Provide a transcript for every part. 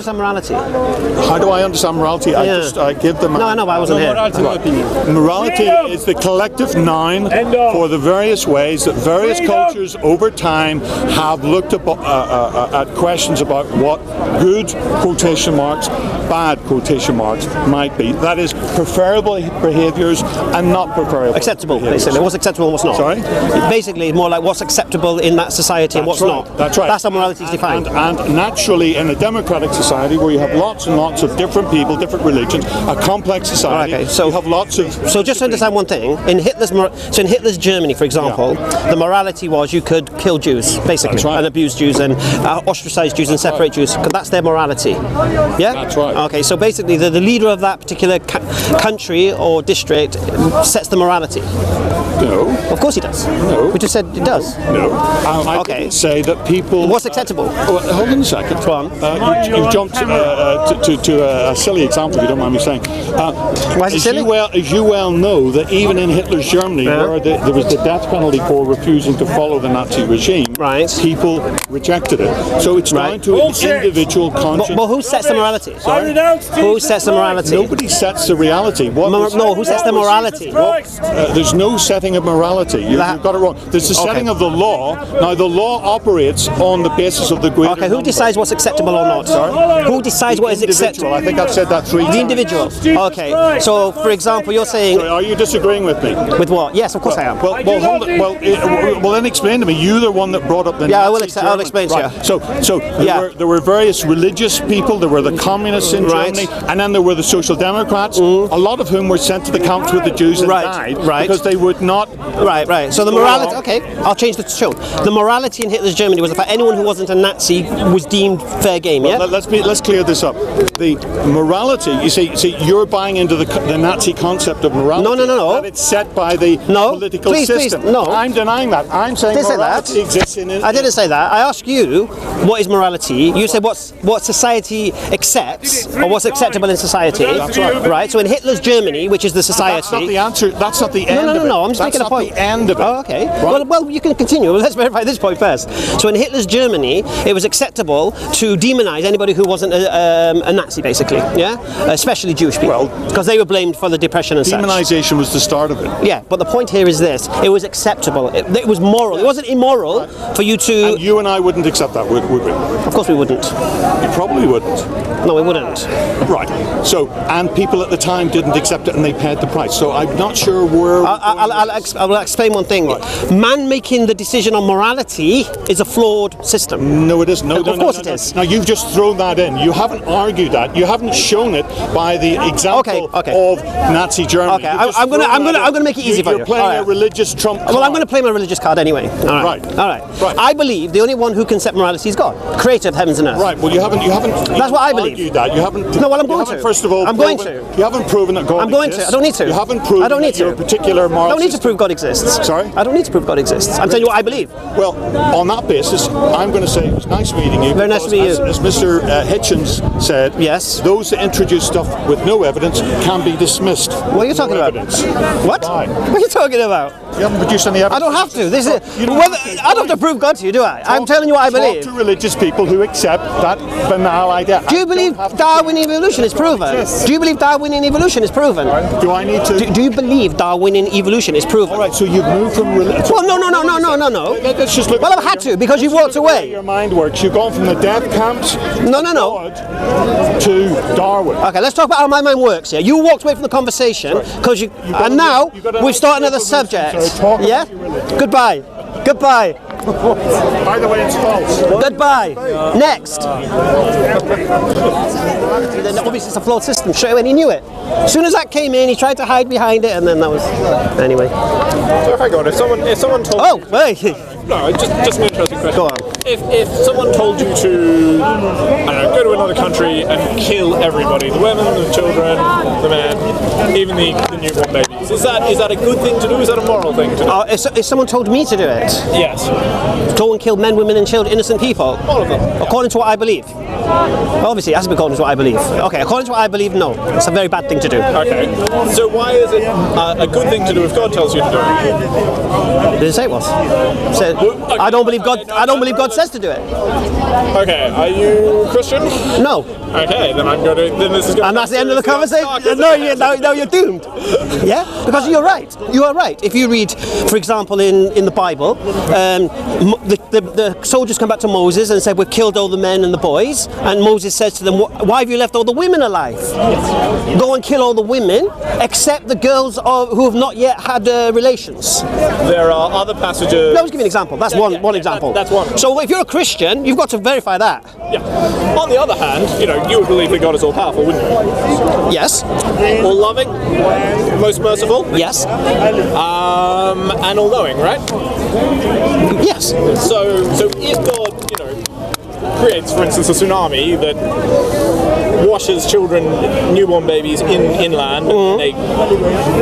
understand morality? How do I understand morality? I give them... No, I know, but I wasn't here. Morality is the collective noun for the various ways that various cultures over time have looked at questions about what good, quotation marks, bad, quotation marks, might be. That is, preferable behaviours and not preferable acceptable, behaviours. basically. What's acceptable and what's not. Sorry? Basically, more like what's acceptable in that society and what's not. That's right. That's how morality is defined. And naturally, in a democratic society where you have lots and lots of different people, different religions, a complex society, so you have lots of... So just to understand one thing, in Hitler's Germany, for example, the morality was you could kill Jews, basically, and abuse Jews and ostracize Jews and separate Jews, because that's their morality. Yeah? That's right. Okay, so basically the leader of that particular country or district sets the morality. No. Of course he does. No. We just said it does. No. I didn't say that people... What's acceptable? Hold on a second. Go on. You've jumped to a silly example, if you don't mind me saying. Why is it silly? As you well know, that even in Hitler's Germany, where there was the death penalty for refusing to follow the Nazi regime, people rejected it. So it's down to an individual conscience. But who sets the morality? Sorry? Who sets the morality? Nobody sets the reality. Who sets the morality? There's no setting of morality. You've got it wrong. There's the setting of the law. Now, the law operates on the basis of the greater Okay, who decides what's acceptable or not? Sorry? Who decides what is acceptable? I think I've said that 3 times. The individual. Okay, so for example, you're saying... Sorry, are you disagreeing with me? With what? Yes, of course I am. Well, then explain to me. You're the one that brought up the Nazi I'll explain to you. So there were various religious people. There were the communists in Germany, and then there were the Social Democrats, a lot of whom were sent to the camps with the Jews and died because they would not... Right. So the morality... Okay, I'll change the tune. The morality in Hitler's Germany was the fact anyone who wasn't a Nazi was deemed fair game, yeah? Let's clear this up. The morality, you see, you're buying into the Nazi concept of morality. No. That it's set by the political system. Please, no. I'm denying that. I'm saying morality exists in it. I didn't say that. I asked you, what is morality? You said what society accepts, or what's acceptable in society. That's right. Right, so in Hitler's Germany, which is the society... That's not the answer. That's not the end of it. No, I'm just making a point. That's not the end of it. Oh, okay. Right. Well, you can continue. Let's verify this point first. So in Hitler's Germany, it was acceptable to demonize anybody who wasn't a Nazi, basically, yeah? Especially Jewish people, because they were blamed for the depression and such. Demonization was the start of it. Yeah, but the point here is this. It was acceptable. It was moral. It wasn't immoral for you to... And you and I wouldn't accept that, would we? Of course we wouldn't. You probably wouldn't. No, we wouldn't. Right. So, and people at the time didn't accept it and they paid the price. So I'm not sure where... I'll explain one thing. Right. Man making the decision on morality is a flawed system. No, it isn't. No, of course it is. Now, you've just thrown that in. You haven't argued that. You haven't shown it by the example of Nazi Germany. Okay, I'm gonna make it easy for you. You're playing a religious trump card. Well, I'm going to play my religious card anyway. All right. I believe the only one who can set morality is God, creator of heavens and earth. Right. Well, you haven't. That's what I believe. That. You haven't. No, well, I'm going to. First of all, I'm going to. You haven't proven that God exists. I don't need to. You haven't proven that your particular moral I don't need to prove God exists. Sorry? I don't need to prove God exists. I'm telling you what I believe. Well, on that basis, I'm going to say it was nice meeting you. Very nice to meet you. As Mr. Hitchens said, yes, those that introduce stuff with no evidence can be dismissed. What are you talking about? What? What are you talking about? You haven't produced any evidence. I don't have to. I don't have to prove God to you, do I? I'm telling you what I believe. Talk to religious people who accept that banal idea. Do you believe Darwinian evolution is proven? Do you believe Darwinian evolution is proven? Do I need to? Do you believe Darwinian evolution is proven? All right, so you've moved from religion. Well, no. Let's just look. Well, I've had to because you walked away. Your mind works. You've gone from the death camps. No. To Darwin. Okay, let's talk about how my mind works here. You walked away from the conversation because you. And now we've started another subject. Yeah. Goodbye. By the way, it's false. Goodbye. Next. Then obviously it's a flawed system. Straight away, and he knew it. As soon as that came in, he tried to hide behind it, and then that was anyway. So hang on, if someone told. Oh, hey. No, just an interesting question. Go on. If someone told you to, go to another country and kill everybody, the women, the children, the men, even the newborn babies, laws. Is that a good thing to do? Is that a moral thing to do? If someone told me to do it, Yes. go and kill men, women and children, innocent people, All of them. according to what I believe. Obviously, it has to be according to what I believe. Okay, according to what I believe, no. It's a very bad thing to do. Okay. So why is it a good thing to do if God tells you to do it? Did it say it was? Said, I don't believe God. I don't believe God says to do it. Okay. Are you Christian? No. Okay. Then I'm going to. Then this is going. And that's the end of the conversation. No, you're doomed. Yeah, because you're right. You are right. If you read, for example, in the Bible, the soldiers come back to Moses and said, "We've killed all the men and the boys." And Moses says to them, "Why have you left all the women alive? Go and kill all the women, except the girls who have not yet had relations." There are other passages. Let me give you an example. That's one example. That's one. So if you're a Christian, you've got to verify that. Yeah. On the other hand, you would believe that God is all powerful, wouldn't you? Yes. All loving, most merciful. Yes. And all knowing, right? Yes. So if God, creates, for instance, a tsunami that washes children, newborn babies inland, and they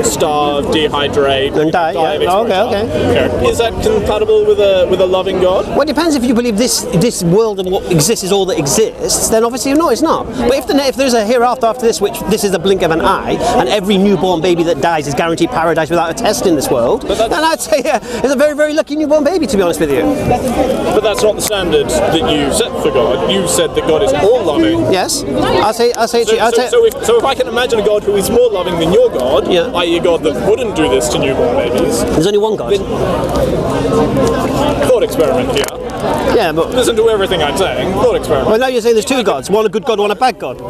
starve, dehydrate, and die. Yeah. Okay. Is that compatible with a loving God? Well, it depends. If you believe this world and what exists is all that exists, then obviously no, it's not. But if there's a hereafter after this, which this is a blink of an eye, and every newborn baby that dies is guaranteed paradise without a test in this world, then I'd say it's a very, very lucky newborn baby, to be honest with you. But that's not the standard that you set for God. You said that God is all loving. Yes. I'll say it to you. So if I can imagine a God who is more loving than your God, i.e. a God that wouldn't do this to newborn babies. There's only one God. Thought experiment here. Yeah, but listen to everything I'm saying. Thought experiment. Well, now you're saying there's two gods. One a good God, one a bad God.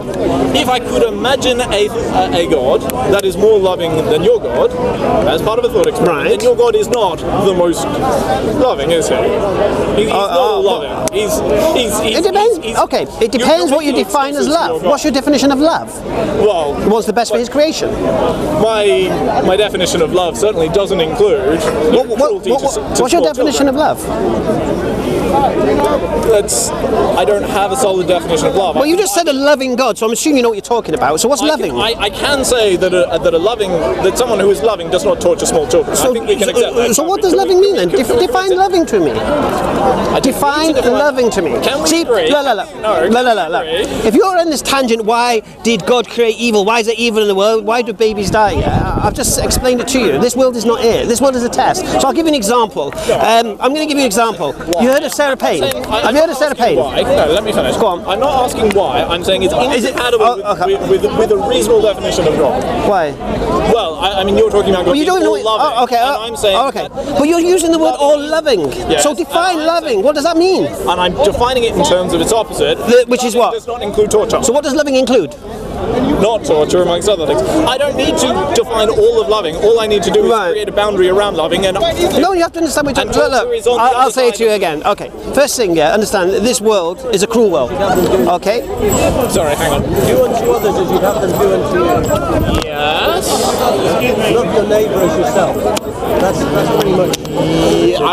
If I could imagine a God that is more loving than your God, as part of a thought experiment, then your God is not the most loving, is he? He's not all loving. It depends. It depends what you define as love. What's your definition of love? Well, what's the best for his creation? My definition of love certainly doesn't include cruelty to what's your definition of love? I don't have a solid definition of love. Well, you just said a loving God, so I'm assuming you know what you're talking about. So what's loving? I can say that someone who is loving does not torture small children. I think we can accept that. So what does loving mean then? Define loving to me. Define loving to me. Can we see, agree? No. If you're on this tangent, why did God create evil? Why is there evil in the world? Why do babies die? I've just explained it to you. This world is not it. This world is a test. So I'll give you an example. I'm going to give you an example. You heard of Sarah Payne? Have you heard of Sarah Payne? Why? No, let me finish. Go on. I'm not asking why. I'm saying it's incompatible with a reasonable definition of God. Why? Well, I mean, you're talking about God being all loving. And I'm saying but you're using the word all loving. Yes, so define loving. What does that mean? And I'm defining it in terms of its opposite. Which is what? It does not include torture. So what does loving include? Not torture, amongst other things. I don't need to define all of loving. All I need to do is create a boundary around loving. No, you have to understand what you're talking about. Look, I'll say it to you again. Okay. First thing, understand that this world is a cruel world. Okay? Sorry, hang on. Do unto others as you'd have them do unto you. Yes. Love your neighbour as yourself. That's pretty much.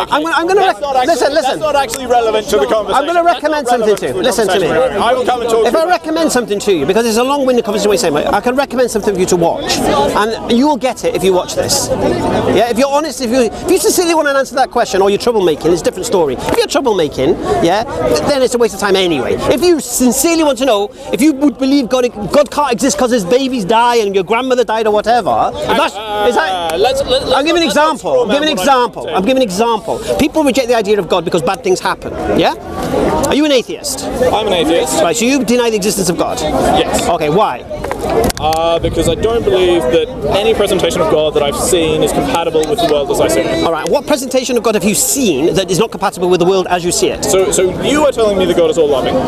I'm going to listen. That's not actually relevant to the conversation. I'm going to recommend something to you. Listen to me. I will come and talk. If I recommend something to you, because it's a long-winded conversation, I can recommend something for you to watch, and you will get it if you watch this. Yeah, if you're honest, if you sincerely want to answer that question, or you're troublemaking, it's a different story. If you're troublemaking, then it's a waste of time anyway. If you sincerely want to know, if you would believe God can't exist because his babies die and your grandmother died or whatever, I'll give an example. I'm giving an example. People reject the idea of God because bad things happen. Yeah? Are you an atheist? I'm an atheist. Right, so you deny the existence of God? Yes. Okay, why? Because I don't believe that any presentation of God that I've seen is compatible with the world as I see it. Alright, what presentation of God have you seen that is not compatible with the world as you see it? So you are telling me that God is all loving? Go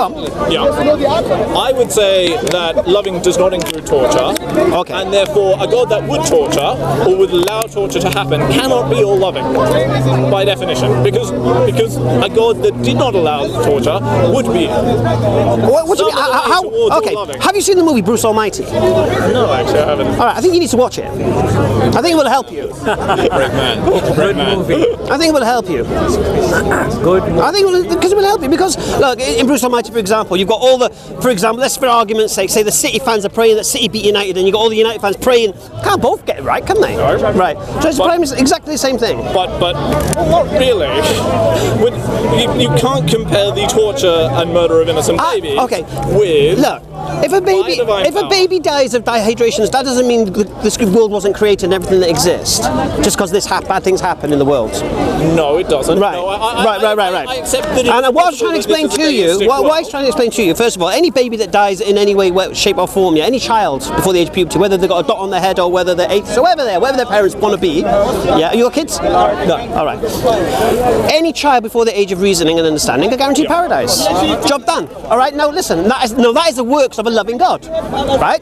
on. Yeah. I would say that loving does not include torture. Okay. And therefore, a God that would torture or would allow torture to happen cannot be all loving by definition. Because a God that did not allow torture would be. What do you mean? how? towards Okay. all loving. Have you seen the movie Bruce Almighty? No, actually, I haven't. All right. I think you need to watch it. I think it will help you. Great man. Great man. I think it will help you. Good. I think it will help you because look, in Bruce Almighty, for example, you've got all the, for example, let's for argument's sake, say the City fans are praying that City beat United, and you've got all the United fans praying. Can't both get it right, can they? No. Right. So it's exactly the same thing. But not really. You can't compare the torture and murder of innocent babies with. Look, if a baby dies of dehydration, that doesn't mean this world wasn't created and everything that exists. Just because bad things happen in the world. No, it doesn't. Right. No, right. I accept that. And what I was trying to explain to you, what I was trying to explain to you, first of all, any baby that dies in any way, shape or form, any child before the age of puberty, whether they've got a dot on their head or whether they're atheists, or whatever their parents want to be, are you kids? No. All right. Any child before the age of reasoning and understanding are guaranteed paradise. Job done. All right. Now listen. That is the works of a loving God. Right.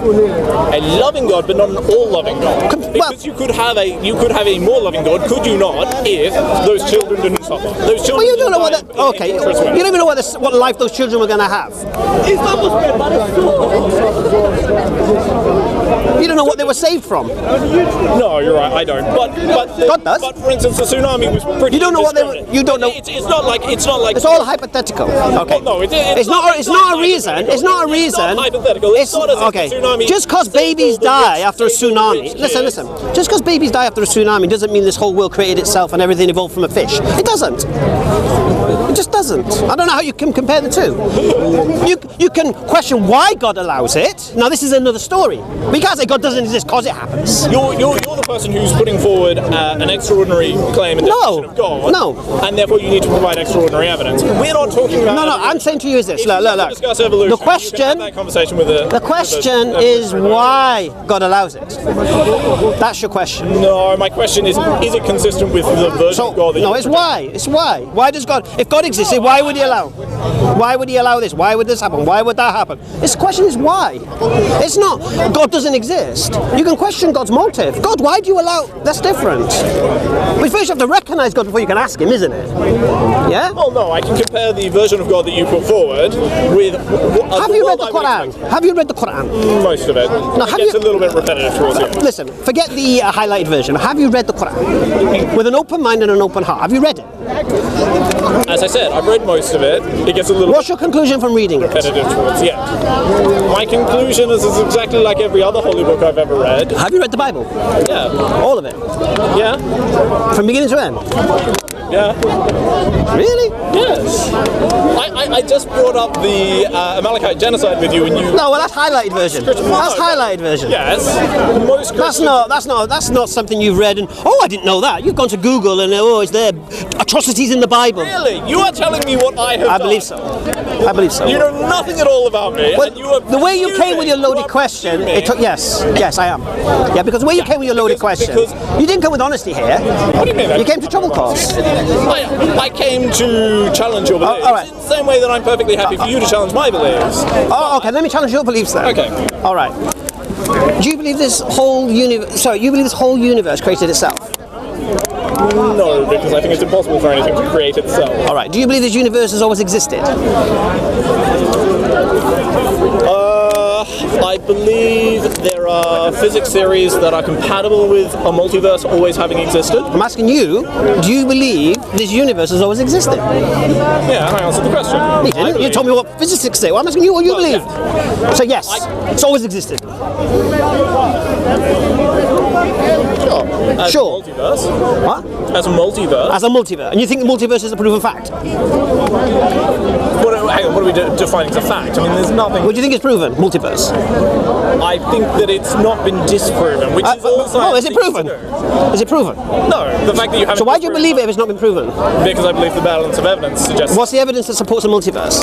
A loving God, but not an all-loving God. Because you could have a more loving God, could you not? If those children didn't suffer. Those children. Well, you don't know what. You don't even know what life those children were going to have. You don't know what they were saved from. No, you're right. I don't. But God does. But for instance, the tsunami was pretty. You don't know what they were. You don't know. It's not like. It's all hypothetical. Okay. Well, no, it's not a reason. It's not a reason. It's not hypothetical. It's not as if the tsunami. Just because babies die after a tsunami. Listen. Just because babies die after a tsunami doesn't mean this whole world created itself and everything evolved from a fish. It doesn't. It just doesn't. I don't know how you can compare the two. You can question why God allows it. Now this is another story. But you can't say God doesn't exist because it happens. You're the person who's putting forward an extraordinary claim in the definition of God. No. And therefore you need to provide extraordinary evidence. We're not talking about. No. I'm saying to you is this. Look. Discuss evolution. The question. You can have that conversation with the question is why God allows it. That's your question. No, my question is it consistent with the version of God that it's why. It's why. Why does God, if God existed, why would he allow? Why would he allow this? Why would this happen? Why would that happen? This question is why. It's not God doesn't exist. You can question God's motive. God, why do you allow? That's different. But first you have to recognize God before you can ask him, isn't it? Yeah? Well, no, I can compare the version of God that you put forward with. Have you read the Quran? Have you read the Quran? Most of it. No, it gets a little bit repetitive towards the end. Listen, forget the highlighted version. Have you read the Quran? With an open mind and an open heart. Have you read it? As I said, I've read most of it. It gets a little. What's your conclusion from reading it? Repetitive towards the end. My conclusion is it's exactly like every other holy book I've ever read. Have you read the Bible? Yeah. All of it? Yeah. From beginning to end? Yeah. Really? Yes. I just brought up the Amalekite genocide with you, and you. No, well that's highlighted version. That's highlighted version. Yes. Most Christians. That's not something you've read and I didn't know that. You've gone to Google and is there atrocities in the Bible? Really? You are telling me what I have done. I believe so. I believe so. You know nothing at all about me. Well, and you are the way you came with your loaded question, yes, I am. Yeah, because the way you came with your loaded question, you didn't come with honesty here. What do you mean? You came to trouble cause. I came to challenge your beliefs. All right. In the same way that I'm perfectly happy for you to challenge my beliefs. Oh, okay. Let me challenge your beliefs then. Okay. All right. Do you believe this whole universe? Sorry, you believe this whole universe created itself? No, because I think it's impossible for anything to create itself. All right. Do you believe this universe has always existed? I believe there are physics theories that are compatible with a multiverse always having existed. I'm asking you, do you believe this universe has always existed? Yeah, I answered the question. You didn't. You told me what physicists say. Well, I'm asking you what you believe. Yeah. So yes, it's always existed. Sure. As a multiverse. What? As a multiverse. As a multiverse. And you think the multiverse is a proven fact? What are we defining as a fact? I mean, there's nothing. What do you think is proven? Multiverse. I think that it's not been disproven, which is all science. Oh, is it proven? Is it proven? No, the fact that you haven't. So why do you believe it if it's not been proven? Because I believe the balance of evidence suggests. What's the evidence that supports a multiverse?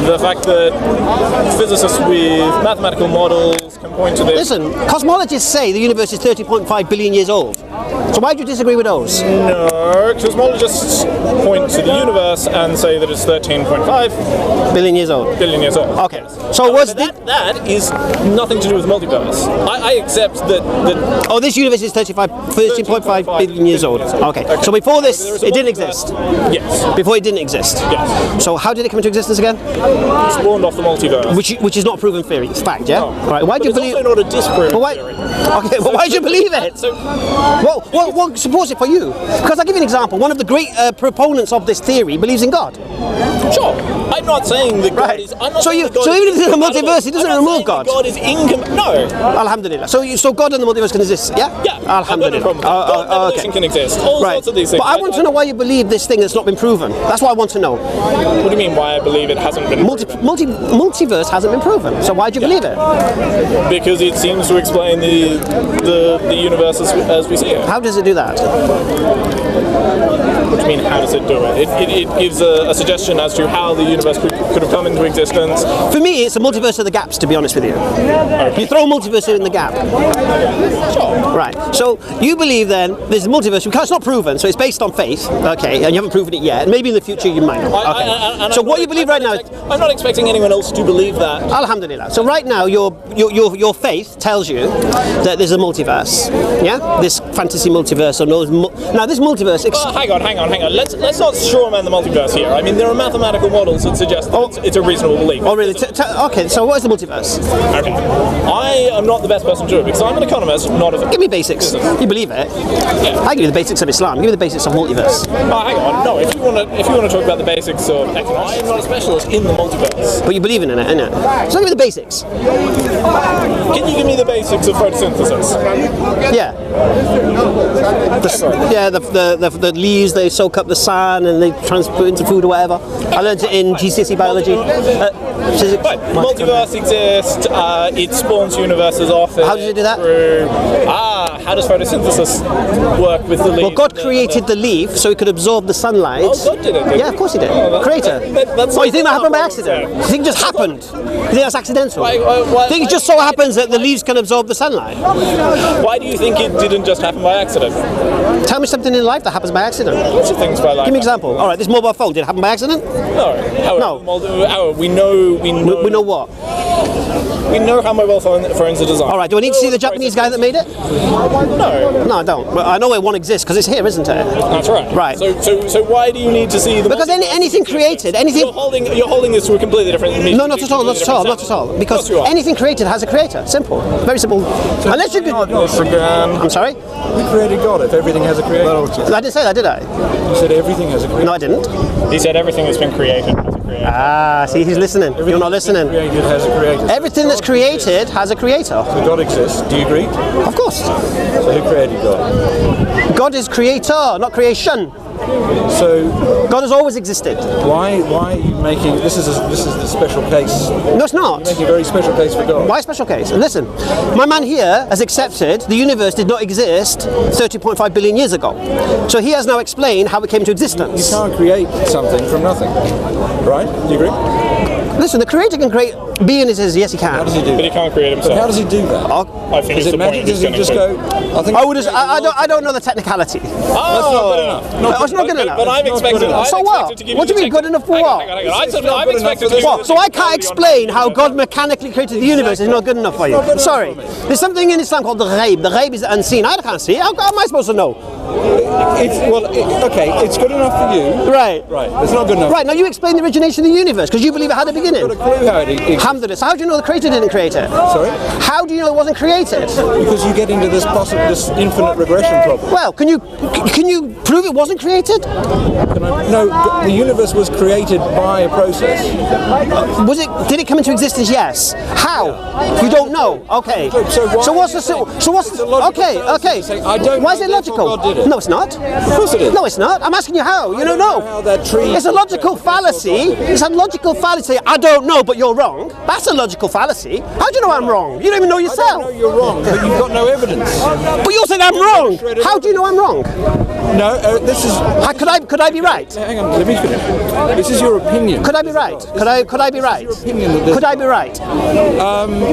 The fact that physicists with mathematical models can point to this. Listen, cosmologists say the universe is 30.5 billion years old. So why do you disagree with those? No, because cosmologists point to the universe and say that it's 13.5 billion years old. Okay. So that is nothing to do with multiverse. I accept that. Oh, this universe is 13.5 billion years old. Okay. So before this, it didn't exist. Yes. Before it didn't exist. Yes. So how did it come into existence again? It spawned off the multiverse. Which is not proven theory. It's fact, yeah. No. All right. Why do you believe? It's also not a disproven theory. Okay. But why do you believe it? What supports it for you? Because I'll give you an example. One of the great proponents of this theory believes in God. Sure. I'm not saying that God is. I'm not so saying that God even if is there's a multiverse, it doesn't remove God. God is No. Alhamdulillah. So God and the multiverse can exist. Yeah. Yeah. Alhamdulillah. God evolution can exist. All sorts of these things. But I want to know why you believe this thing that's not been proven. That's what I want to know. What do you mean? Why I believe it hasn't been? Multiverse hasn't been proven. So why do you believe it? Because it seems to explain the universe as we see it. How does it do that? What do you mean, how does it do it? It gives a suggestion as to how the universe could have come into existence. For me, it's a multiverse of the gaps, to be honest with you. Okay. You throw multiverse in the gap. Sure. Right. So you believe then there's a multiverse, because it's not proven, so it's based on faith, okay, and you haven't proven it yet. Maybe in the future you might. Okay. So what you believe right now... I'm not expecting anyone else to believe that. Alhamdulillah. So right now your faith tells you that there's a multiverse. Yeah? This fantasy multiverse. Or now this multiverse... hang on. Let's not strawman the multiverse here. I mean, there are mathematical models that suggest that it's a reasonable belief. Oh, really? Okay, so what is the multiverse? Okay. I am not the best person to do it because I'm an economist, not a... Give me basics. You believe it? Yeah. I give you the basics of Islam. Give me the basics of multiverse. Hang on. No, if you want to talk about the basics of economics, I'm not a specialist in the multiverse. But you believe in it, innit? So give me the basics. Can you give me the basics of photosynthesis? Yeah. The leaves, they soak up the sun and they transport into food or whatever. I learned it in GCSE biology. Physics. Right. Multiverse exists. It spawns universes off. How does it do that? How does photosynthesis work with the leaf? Well, God created the leaf so it could absorb the sunlight. Oh, God did it? Yeah, of course He did. Creator. You think that happened by accident? You think it just happened? You think that's accidental? You think it just so happens that the leaves can absorb the sunlight? Why do you think it didn't just happen by accident? Tell me something in life that happens by accident. Lots of things by life. Give me an example. All right, this mobile phone, did it happen by accident? No. We know what? We know how mobile phones are designed. All right, do I need to see the Japanese guy that made it? No. No, I don't. But I know where one exists because it's here, isn't it? That's right. Right. So why do you need to see the? Because anything created, anything. You're holding this to a completely different. No, not at all. Because anything created has a creator. Simple. Very simple. Unless you could. I'm sorry. We created God if everything has a creator. I didn't say that, did I? You said everything has a creator. No, I didn't. He said everything that's been created has a creator. See, he's listening. You're not listening. Created has a creator. Everything that's created has a creator. So God exists. Do you agree? Of course. So who created God? God is creator, not creation. So God has always existed. Why are you making this is the special case? No, it's not. You're making a very special case for God. Why special case? Listen, my man here has accepted the universe did not exist 30.5 billion years ago. So he has now explained how it came to existence. You can't create something from nothing, right? Do you agree? Listen, the creator can create being. He says yes, he can. How does he do that? But he can't create himself. But how does he do that? I think is it magic? Does he just go? I don't know the technicality. That's not good enough. It's not good enough. But I'm expecting. So what? What do you mean good enough for what? I'm expecting to. What? So I can't explain how God mechanically created the universe. It's not good enough for you. Sorry. There's something in Islam called the ghaib. The ghaib is the unseen. I can't see it. How am I supposed to know? It's good enough for you. Right. It's not good enough. Right. Now you explain the origination of the universe because you believe it had a beginning. I've got a clue how it exists. Alhamdulillah. So how do you know the creator didn't create it? Sorry? How do you know it wasn't created? Because you get into this infinite regression problem. Well, can you prove it wasn't created? No, the universe was created by a process. Did it come into existence? Yes. How? You don't know. Okay. So what's the okay? I don't Why is it know logical? God did it. No, it's not. not. Of course it is. No, it's not. I'm asking you how. You don't know. How that tree. It's a logical fallacy. It's a logical fallacy. I don't know, but you're wrong. That's a logical fallacy. How do you know I'm wrong? You don't even know I yourself. don't know you're wrong, but you've got no evidence. But you're saying I'm wrong. How do you know I'm wrong? No, this is. Could I be right? Hang on, let me finish. This is your opinion. Could I be right? Could I be right? Could I be right?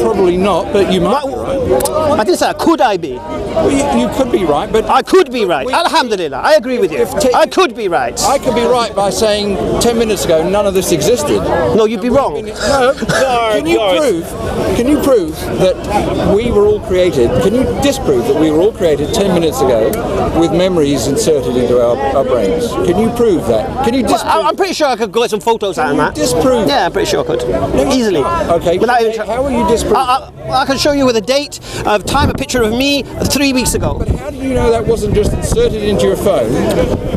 Probably not, but you might be right. I didn't say could I be. Well, you could be right, but I could be right. Alhamdulillah, I agree with you. I could be right. I could be right by saying 10 minutes ago none of this existed. No, you'd be wrong. No. Can you prove that we were all created? Can you disprove that we were all created 10 minutes ago with memories inserted into our brains? Can you prove that? Can you disprove? Well, I'm pretty sure I could get some photos out of that. Disprove? Yeah, I'm pretty sure I could. Easily. Okay. Without even How will you disprove? I can show you with a date, of time, a picture of me 3 weeks ago. But how do you know that wasn't just inserted into your phone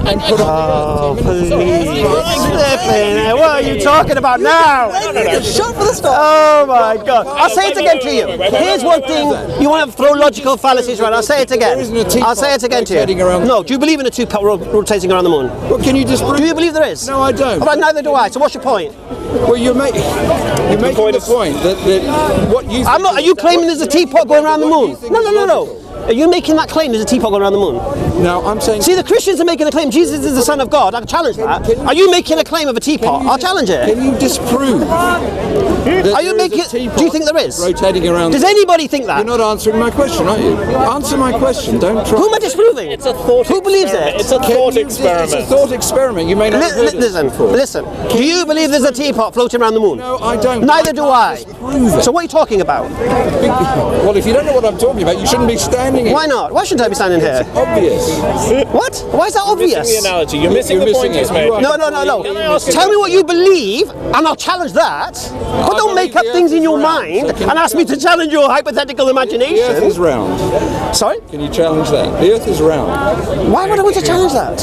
and put on the 10 minutes? Please. What are you talking about now? Oh my God. I'll say it again to you. Here's one thing. You want to throw logical fallacies around. I'll say it again. I'll say it again to you. No, do you believe in a teapot rotating around the moon? Well, can you disprove? Do you believe there is? No, I don't. All right, neither do I. So what's your point? Well, you're making the point that what you. I'm not. Are you claiming there's a teapot going around the moon? No. Are you making that claim there's a teapot going around the moon? No, I'm saying. See, the Christians are making a claim Jesus is the Son of God. I can challenge that. Are you making a claim of a teapot? I'll challenge it. Can you disprove? Are you making? Do you think there is? Rotating around. Does anybody think that? You're not answering my question, are you? Answer my question. Don't try. Who am I disproving? It's a thought. Who believes it? It's a thought experiment. It's a thought experiment. You may not have heard it before. Listen. Do you believe there's a teapot floating around the moon? No, I don't. Neither do I. Prove it. So what are you talking about? Well, if you don't know what I'm talking about, you shouldn't be standing here. Why not? Why shouldn't I be standing here? Obvious. What? Why is that obvious? Missing the analogy. You're missing the point he's made. No. Tell me what you believe, and I'll challenge that. But don't make up things in your mind and ask me to challenge your hypothetical imagination. The Earth is round. Sorry? Can you challenge that? The Earth is round. Why would I want to challenge that?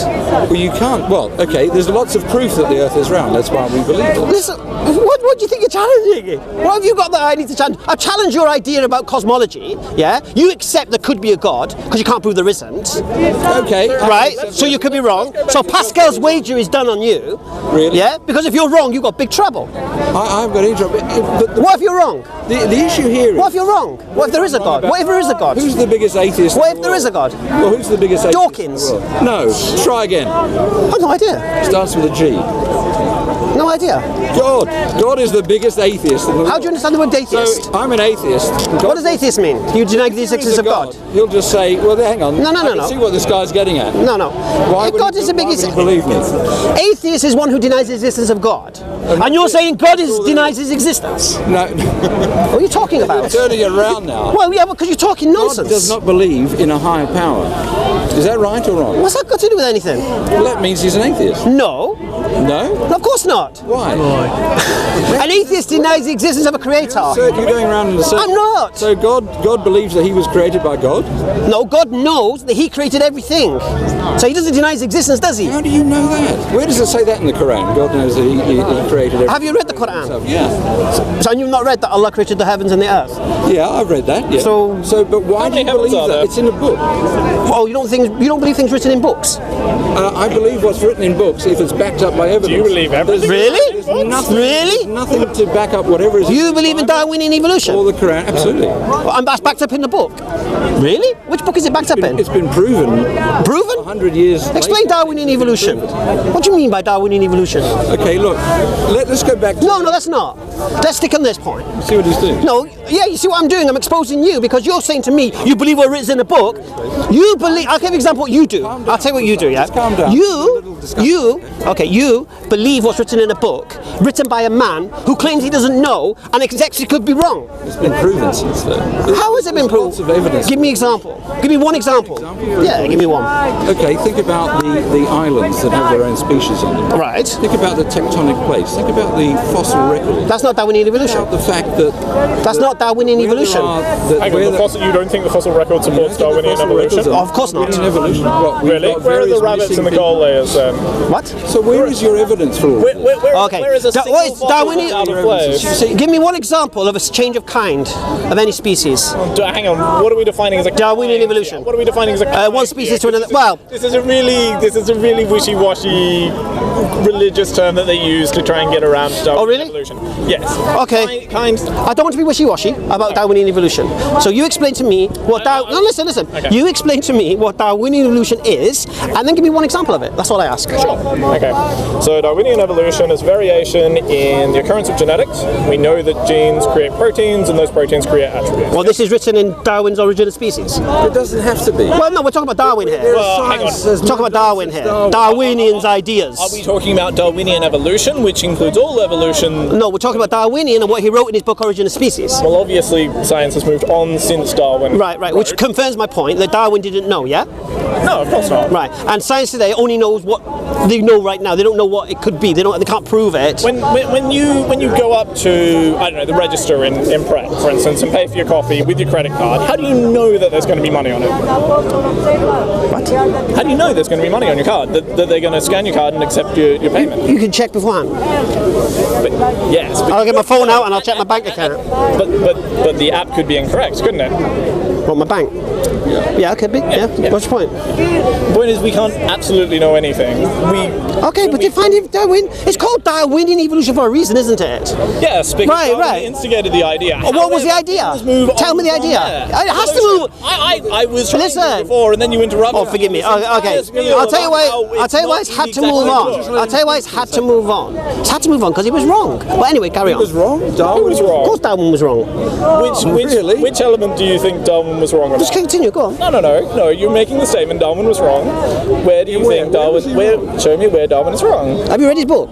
Well, you can't. Well, okay. There's lots of proof that the Earth is round. That's why we believe it. Listen, what do you think you're challenging? What have you got that I need to challenge? I challenge your idea about cosmology. Yeah, you accept there could be a God because you can't prove there isn't. Okay. Right. So you could be wrong. So Pascal's wager is done on you. Really? Yeah. Because if you're wrong, you've got big trouble. I've got intro. But What if you're wrong? the issue here is. What if you're wrong? What if there is a God? What if there is a God? Who's the biggest atheist? What if there is a God? Well, who's the biggest atheist? Dawkins. In the world? No. Try again. I've no idea. Starts with a G. No idea. God. God is the biggest atheist in the world. How do you understand the word atheist? So I'm an atheist. What does atheist mean? You deny the existence of God? He'll just say, well, hang on. No. I can see what this guy's getting at. No. Why If would God he- is the why biggest. would he believe me? Atheist is one who denies the existence of God. And you're saying God denies his existence. No. What are you talking about? Turning it around now. Well, yeah, because you're talking God nonsense. does not believe in a higher power. Is that right or wrong? What's that got to do with anything? Well, that means he's an atheist. No. No? Of course not. Why? An atheist denies the existence of a creator. So you're going around in the circle. I'm not. So God believes that he was created by God? No, God knows that he created everything. So he doesn't deny his existence, does he? How do you know that? Where does it say that in the Quran? God knows that he created everything. Have you read the Quran? Yeah. So you've not read that Allah created the heavens and the earth? Yeah, I've read that. Yeah. So but why do you many heavens believe are that? there? It's in a book. Oh, you don't believe things written in books? I believe what's written in books if it's backed up by evidence. Do you believe everything? Really? There's nothing, Really? there's nothing to back up whatever is. You believe in Darwinian evolution? Or the Quran? Absolutely. And that's backed up in the book? Really? Which book is it backed up in? It's been proven. Proven? 100 years. Explain Darwinian evolution. What do you mean by Darwinian evolution? Okay, look. Let's go back to. No, that's not. Let's stick on this point. See what he's doing. No, yeah, you see what I'm doing? I'm exposing you because you're saying to me, you believe what written in a book. You believe, I'll give you an example what you do. I'll tell you what you do, yeah? Just calm down. You believe what's written in a book, written by a man who claims he doesn't know, and it actually could be wrong. It's been proven since then. How has it been proved? Lots of evidence. Give me an example. Give me one example. Yeah, give me one. Okay, think about the islands that have their own species on them. Right. Think about the tectonic plates. Think about the fossil record. That's not Darwinian evolution. About the fact that That's not Darwinian where there evolution. are- Hang on, you don't think the fossil record supports Darwinian evolution? Of course not. Darwinian evolution. What, we've Really? got Where are the various rabbits missing and the gall layers there? then? What? So where is your evidence for all this? Okay. Where is a single What is fossil Darwinian? out of place? Give me one example of a change of kind of any species. Hang on, what are we defining as a Darwinian kind? evolution. What are we defining as a kind? One species to here? another. Well, This is a really wishy-washy religious term that they use to try and get around Darwinian really? evolution. Yes. Okay. Kind. I don't want to be wishy-washy about Darwinian evolution. So you explain to me what listen. Okay. You explain to me what Darwinian evolution is, and then give me one example of it. That's all I ask. Sure. Okay. So Darwinian evolution is variation in the occurrence of genetics. We know that genes create proteins, and those proteins create attributes. Well, this is written in Darwin's Origin of Species. It doesn't have to be. Well, no, we're talking about Darwin here. Well, hang on. Talk about Darwin here. Darwinian's ideas. Are we talking about Darwinian evolution, which includes all evolution? No, we're talking about Darwinian and what he wrote in his book Origin of Species. Well, obviously, science has moved on since Darwin. Right, which confirms my point that Darwin didn't know, yeah? No, of course not. Right, and science today only knows what they know right now. They don't know what it could be. They can't prove it. When you go up to, I don't know, the register in Pret, for instance, and pay for your coffee with your credit card, how do you know that there's going to be money on it? What? How do you know there's going to be money on your card? That they're going to scan your card and accept your payment? You can check beforehand. Yes. I'll get my phone out and I'll check my bank account. But the app could be incorrect, couldn't it? What, my bank? Yeah, it could be. Yeah. What's your point? The point is we can't absolutely know anything. Okay, but define Darwin. It's called Darwinian evolution for a reason, isn't it? Yes, because Right. Darwin instigated the idea. What was the idea? Tell me the idea. It has to move. I was trying Listen. to before, and then you interrupted. Oh, forgive me. Okay, I'll tell you why it's had to move on. I'll tell you why it's had to move on. It's had to move on because he was wrong. But anyway, carry on. He was wrong? Darwin was wrong. Of course, Darwin was wrong. Which element do you think Darwin was wrong about? Just continue. Go on. No. You're making the statement Darwin was wrong. Where do you think Darwin? Show me where Darwin is wrong. Have you read his book?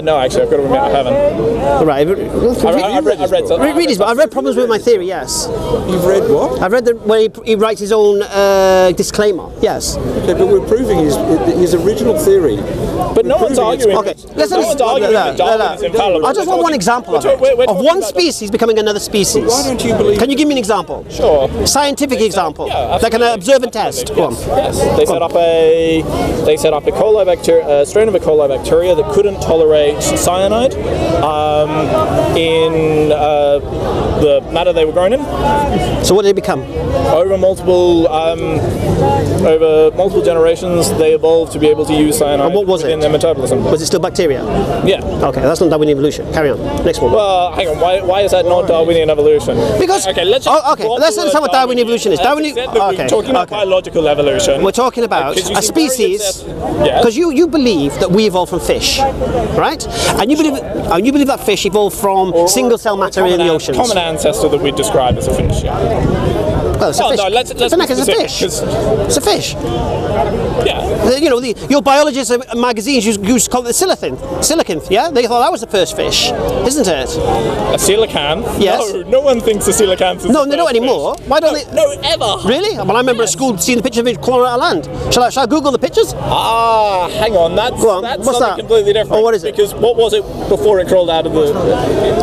No, actually, I've got to admit I haven't. Right. I've read some. Read his book. I've read Problems with My Theory. Yes. You've read what? I've read where he writes his own disclaimer. Yes. Okay, but we're proving his original theory. But no one's arguing. Okay. No one's arguing that Darwin is infallible. I just want one example of it. Of one species becoming another species. Why don't you believe? Can you give me an example? Sure. Scientific example. Yeah, That can observe and test. Go on. Yes. They set up a coli bacteria, strain of E. coli bacteria that couldn't tolerate cyanide in the matter they were grown in. So what did it become? Over multiple generations, they evolved to be able to use cyanide And what was within it? their metabolism. Was it still bacteria? Yeah. Okay, that's not Darwinian evolution. Carry on. Next one. Well, hang on. Why is that not Darwinian evolution? Because let's understand what Darwinian evolution is. We're talking about biological evolution. We're talking about Because you a seem very species. Yeah. Because you believe that we evolved from fish, right? And you believe that fish evolved from single cell matter in the oceans. Common ancestor that we describe as a fish. Yeah. Well, it's a fish. No, let's it's be a specific, fish. 'cause- It's a fish. Yeah. Your biologists magazines used to call it the silicon. Yeah, they thought that was the first fish, isn't it? A coelacanth? Yes. No one thinks a coelacanth is No, the they don't first anymore. fish. Why don't they? No, ever. Really? Well, I remember at school seeing the picture of it crawling out of land. Shall I Google the pictures? Hang on. That's What's something that? completely different. Oh, what is it? Because what was it before it crawled out of the...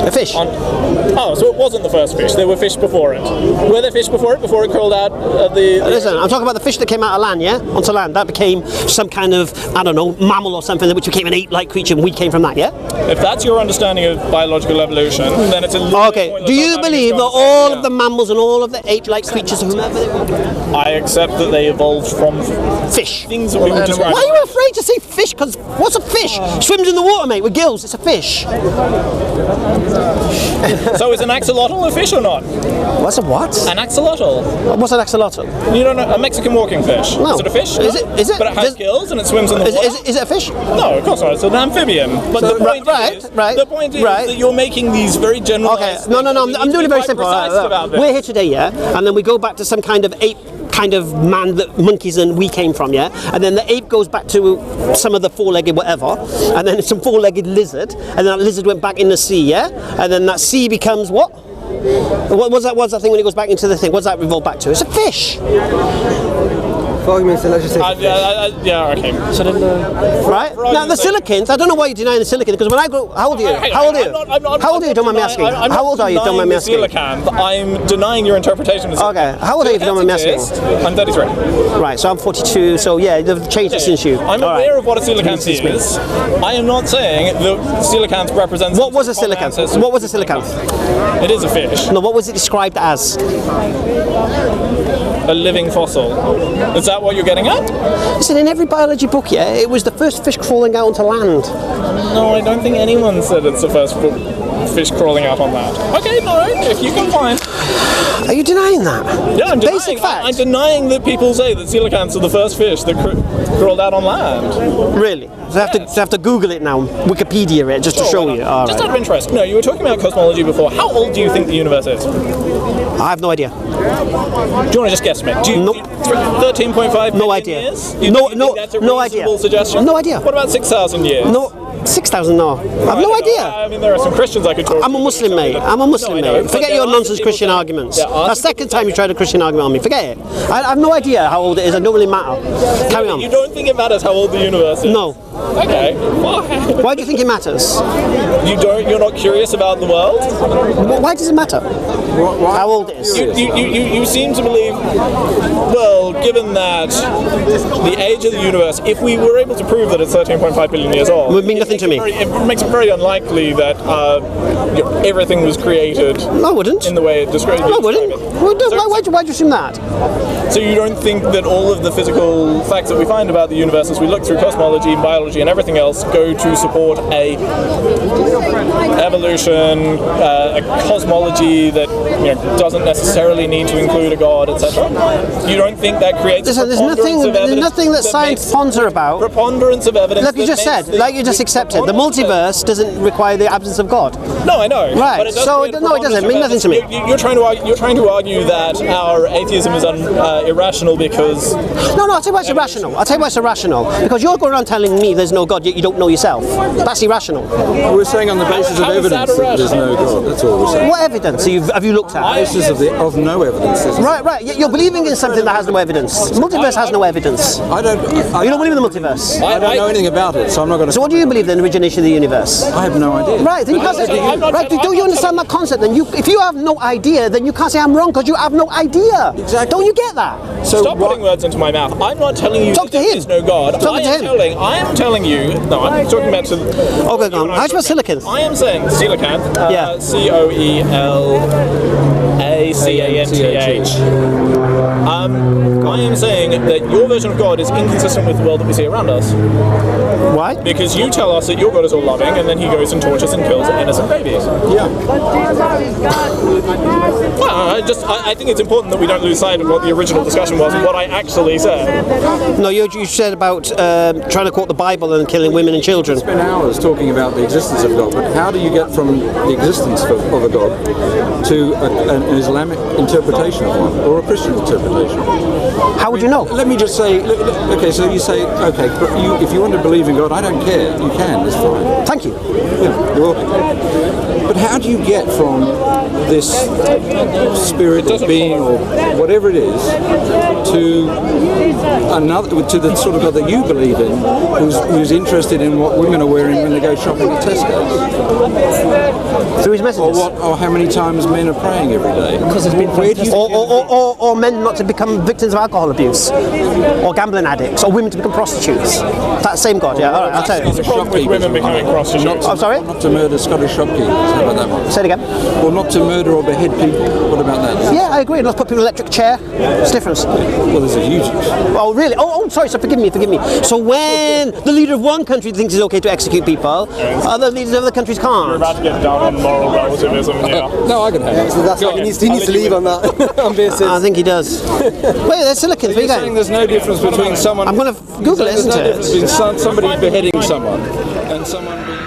A fish. So it wasn't the first fish. There were fish before it. Were there fish before it crawled out of the... Listen, I'm talking about the fish that came out of land, yeah? Onto land. That became some kind of, I don't know, mammal or something, which became an ape-like creature, and we came from that, yeah? If that's your understanding of biological evolution, then it's a little Okay, pointless do you not having believe a that strong all sense, of the mammals and all of the ape-like creatures, whomever they were, I accept that they evolved from fish? things that we would describe. Why are you afraid to say fish? Because what's a fish? Swims in the water, mate, with gills. It's a fish. So is an axolotl a fish or not? What's a what? An axolotl. What's an axolotl? You don't know a Mexican walking fish? No. Is it a fish? Is it? But it has gills and it swims in the water. Is it a fish? No, of course not. It's an amphibian. But the point right. The point is that you're making these very general. Okay, no, I'm doing it very simple. We're here today, yeah, and then we go back to some kind of ape kind of man that monkeys and we came from, yeah, and then the ape goes back to some of the four-legged whatever, and then some four-legged lizard, and then that lizard went back in the sea, yeah, and then that sea becomes what? What's that thing when it goes back into the thing? What's that revolve back to? It's a fish. For argument's sake, let's just say. Yeah, okay. Right? Now, the silicons, I don't know why you're denying the silicon, because when I go, how old are you? How old are you? How old are you, don't mind me asking? How old are you, don't mind me asking? I'm denying your interpretation of Okay, how old are you, if you don't mind me asking? I'm 33. Right, so I'm 42, so yeah, they've changed it since you. I'm aware of what a coelacanth is. I am not saying that coelacanth represents... What was a coelacanth? What was a coelacanth? It is a fish. No, what was it described as? A living fossil. Is that what you're getting at? Listen, in every biology book, yeah, it was the first fish crawling out onto land. No, I don't think anyone said it's the first fish crawling out on land. Okay, no, if you can find... Are you denying that? Yeah, I'm denying. Basic fact. I'm denying that people say that coelacanths are the first fish that crawled out on land. Really? So I have to Google it now, Wikipedia it, just to show you. All just right. out of interest. No, you were talking about cosmology before. How old do you think the universe is? I have no idea. Do you want to just guesstimate? 13.5 No million idea. years? No That's a idea. reasonable suggestion? No idea. What about 6,000 years? No, 6,000, no. I have no idea. I mean, there are some Christians I could talk to. I'm a Muslim, mate. I'm a Muslim, No, I know, mate. but Forget there your are nonsense people Christian saying- arguments. there are That's the some second time you tried a Christian argument on me. Forget it. I have no idea how old it is. It don't really matter. Carry on. You don't think it matters how old the universe is? No. Okay. Why? Why do you think it matters? You're not curious about the world? Why does it matter? How old it is? You seem to believe, well, given that the age of the universe, if we were able to prove that it's 13.5 billion years old, It would mean nothing to me. it makes it very unlikely that everything was created No, I wouldn't. in the way it describes. No, I wouldn't. Why do you assume that? So you don't think that all of the physical facts that we find about the universe as we look through cosmology, biology and everything else go to support a evolution, a cosmology that doesn't necessarily need to include a god, etc.? You don't think that creates Listen, there's nothing that science ponder about. Preponderance of evidence. Like you just said, like you just accepted, the multiverse doesn't require the absence of God. No, I know. Right, But it does so create a no, it doesn't mean nothing to me. You're trying to argue that our atheism is irrational because... No, I'll tell you why it's irrational. Because you're going around telling me there's no God, yet you don't know yourself. That's irrational. We're saying on the basis of How is that evidence that there's no God. That's all we're saying. What evidence have you looked at? On the basis of no evidence. Right. You're believing in something that has no evidence. The multiverse has no evidence. I don't believe in the multiverse. I don't know anything about it, so I'm not going to. So what do you believe in the origination of the universe? I have no idea. Right, then you can't say. Right, do you understand that concept? Then if you have no idea, then you can't say I'm wrong because you have no idea. Exactly. Don't you get that? So Stop putting words into my mouth. I'm not telling you Talk that to there him. is no God. Talk to him. I am telling you. No, I'm talking about. Okay, go on. How do you spell coelacanth? I am saying coelacanth. Yeah. Coelacanth. I am saying that your version of God is inconsistent with the world that we see around us. Why? Because you tell us that your God is all loving, and then he goes and tortures and kills innocent babies. Yeah. I think it's important that we don't lose sight of what the original discussion was and what I actually said. No, you said about trying to quote the Bible and killing women and children. Spend hours talking about the existence of God, but how do you get from the existence of a God to an Islamic interpretation of one or a Christian interpretation? How would you know? Let me just say, okay, so you say, okay, but if you want to believe in God, I don't care. You can, it's fine. Thank you. Yeah, you're welcome. But how do you get from this spirit or being or whatever it is to the sort of God that you believe in, who's interested in what women are wearing when they go shopping at Tesco's? Through his messages. Or how many times men are praying every day? Because it's been or men not to become victims of alcohol abuse, or gambling addicts, or women to become prostitutes. That same God, yeah. All right, I'll tell you. There's a problem with women becoming prostitutes. I'm sorry? Not to murder Scottish shopkeepers. How about that one? Say it again. Or not to murder or behead people. What about that? Yeah, I agree. Let's put people in an electric chair. It's different. Well, there's a huge... Oh, really? Oh, sorry. So forgive me. So when the leader of one country thinks it's okay to execute people, other leaders of other countries can't. We're about to get down on moral relativism. Yeah. No, I can have it. So that's why he needs to leave on that. On basis. I think he does. Wait, there's silicon. Where You're saying there's no difference between someone... I'm going to Google it, There's isn't no it? difference between somebody beheading someone and someone being...